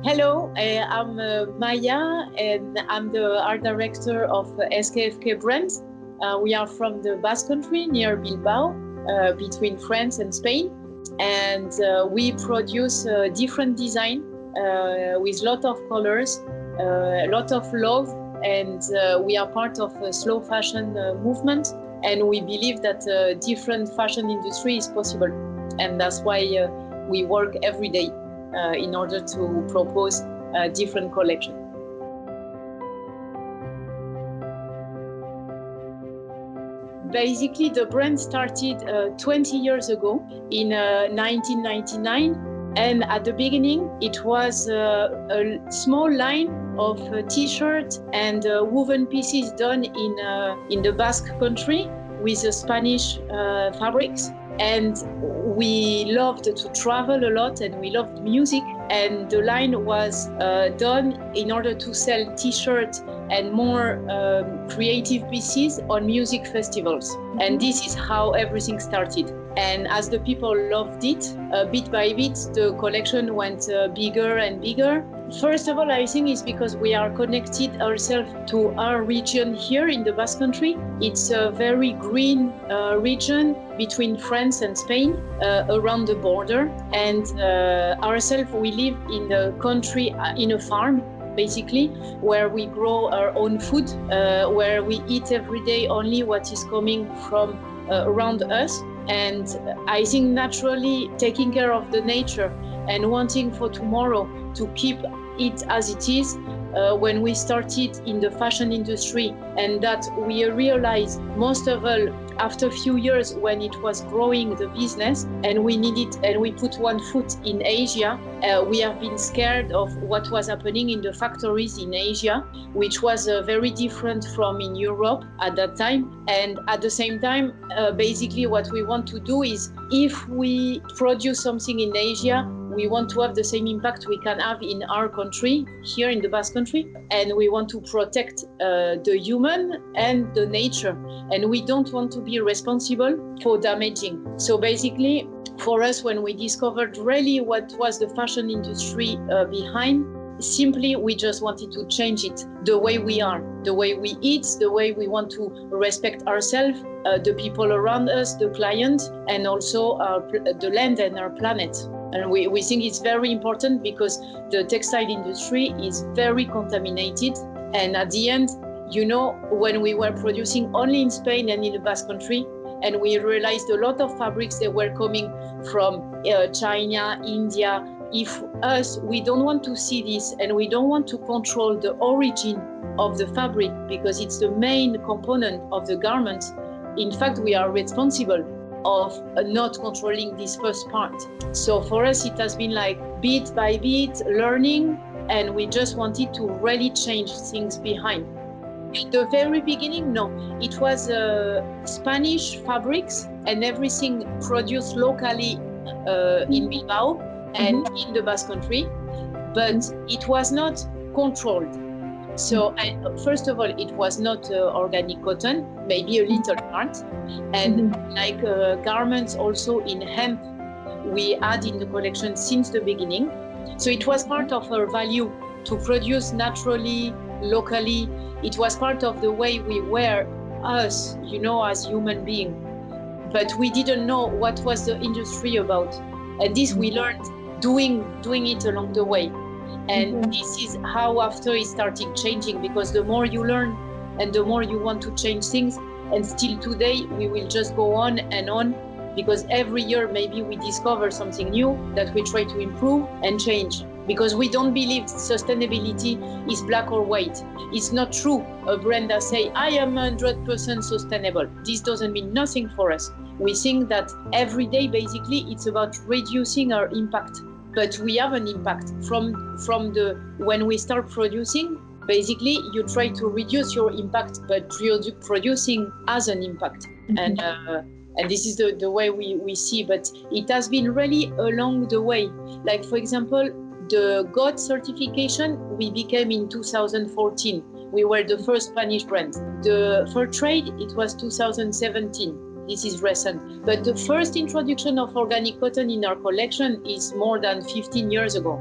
Hello, I'm Maya, and I'm the art director of Skfk brand. We are from the Basque Country near Bilbao, between France and Spain, and we produce different design with a lot of colors, a lot of love, and we are part of a slow fashion movement, and we believe that different fashion industry is possible, and that's why we work every day in order to propose a different collection. Basically, the brand started 20 years ago in 1999. And at the beginning, it was a small line of t-shirts and woven pieces done in the Basque Country with Spanish fabrics. And we loved to travel a lot, and we loved music. And the line was done in order to sell t-shirts and more creative pieces on music festivals. And this is how everything started. And as the people loved it, bit by bit, the collection went bigger and bigger. First of all, I think it's because we are connected ourselves to our region here in the Basque Country. It's a very green region between France and Spain, around the border. And ourselves, we live in the country, in a farm, basically, where we grow our own food, where we eat every day only what is coming from around us. And I think naturally taking care of the nature and wanting for tomorrow to keep it as it is, when we started in the fashion industry, and that we realized most of all after a few years when it was growing the business and we needed, and we put one foot in Asia, we have been scared of what was happening in the factories in Asia, which was very different from in Europe at that time. And at the same time, basically what we want to do is, if we produce something in Asia, we want to have the same impact we can have in our country, here in the Basque Country, and we want to protect the human and the nature, and we don't want to be responsible for damaging. So basically, for us, when we discovered really what was the fashion industry behind, simply we just wanted to change it, the way we are, the way we eat, the way we want to respect ourselves, the people around us, the client, and also the land and our planet. And we think it's very important because the textile industry is very contaminated. And at the end, you know, when we were producing only in Spain and in the Basque Country, and we realized a lot of fabrics that were coming from China, India. If we don't want to see this, and we don't want to control the origin of the fabric because it's the main component of the garment. In fact, we are responsible of not controlling this first part. So for us, it has been like bit by bit learning, and we just wanted to really change things behind. At the very beginning, no, it was Spanish fabrics and everything produced locally in Bilbao and in the Basque Country, but it was not controlled. So first of all, it was not organic cotton, maybe a little part, and like garments also in hemp, we add in the collection since the beginning. So it was part of our value to produce naturally, locally. It was part of the way we were us, you know, as human beings. But we didn't know what was the industry about. And this we learned doing it along the way. And this is how after it started changing, because the more you learn and the more you want to change things, and still today we will just go on and on, because every year maybe we discover something new that we try to improve and change, because we don't believe sustainability is black or white. It's not true. A brand that say, I am 100% sustainable. This doesn't mean nothing for us. We think that every day basically it's about reducing our impact. But we have an impact from when we start producing. Basically, you try to reduce your impact, but producing has an impact. And this is the way we see. But it has been really along the way. Like, for example, the GOT certification we became in 2014. We were the first Spanish brand. The fair trade, it was 2017. This is recent. But the first introduction of organic cotton in our collection is more than 15 years ago.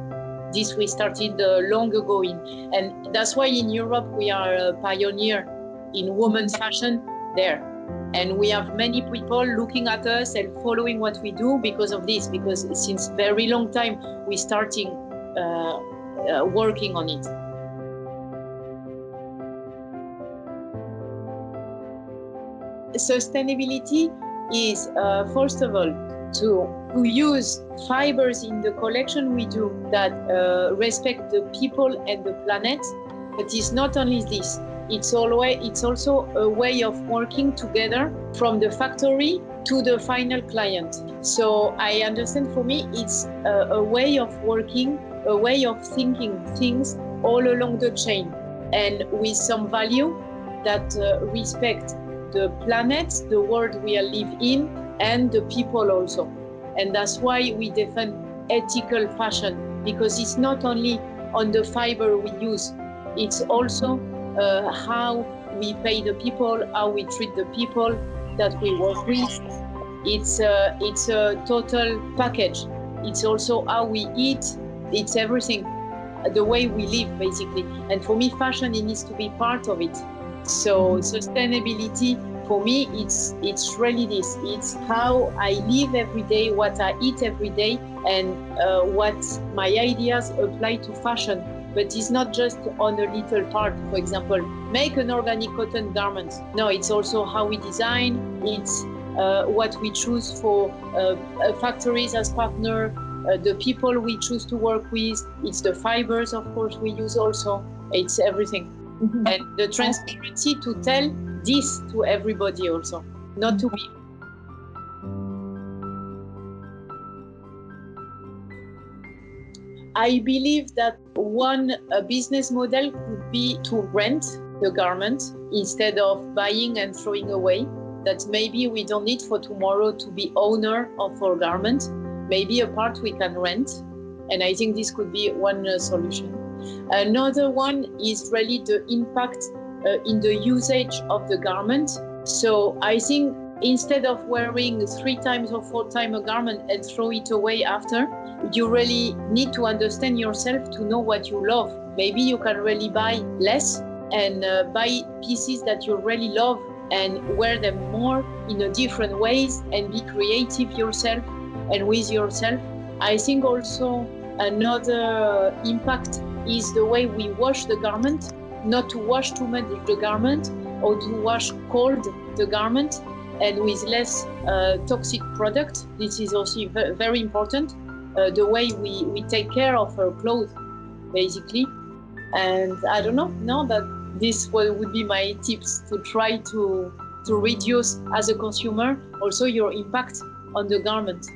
This we started long ago and that's why in Europe we are a pioneer in women's fashion there. And we have many people looking at us and following what we do because of this, because since very long time we starting working on it. Sustainability is, first of all, to use fibers in the collection we do that respect the people and the planet. But it's not only this. It's also a way of working together from the factory to the final client. So I understand for me it's a way of working, a way of thinking things all along the chain and with some value that respect the planet, the world we live in, and the people also. And that's why we defend ethical fashion, because it's not only on the fiber we use, it's also how we pay the people, how we treat the people that we work with. It's a total package. It's also how we eat. It's everything, the way we live, basically. And for me, fashion, it needs to be part of it. So sustainability, for me, it's really this. It's how I live every day, what I eat every day, and what my ideas apply to fashion. But it's not just on a little part. For example, make an organic cotton garment. No, it's also how we design. It's what we choose for factories as partner, the people we choose to work with. It's the fibers, of course, we use also. It's everything. Mm-hmm. And the transparency to tell this to everybody also, not to be. I believe that one business model could be to rent the garment instead of buying and throwing away. That maybe we don't need for tomorrow to be owner of our garment. Maybe a part we can rent. And I think this could be one solution. Another one is really the impact in the usage of the garment. So I think instead of wearing 3 times or 4 times a garment and throw it away after, you really need to understand yourself to know what you love. Maybe you can really buy less and buy pieces that you really love and wear them more in a different ways and be creative yourself and with yourself. I think also another impact is the way we wash the garment, not to wash too much the garment or to wash cold the garment and with less toxic product. This is also very important. The way we take care of our clothes, basically. And I don't know, now that this would be my tips to try to reduce as a consumer also your impact on the garment.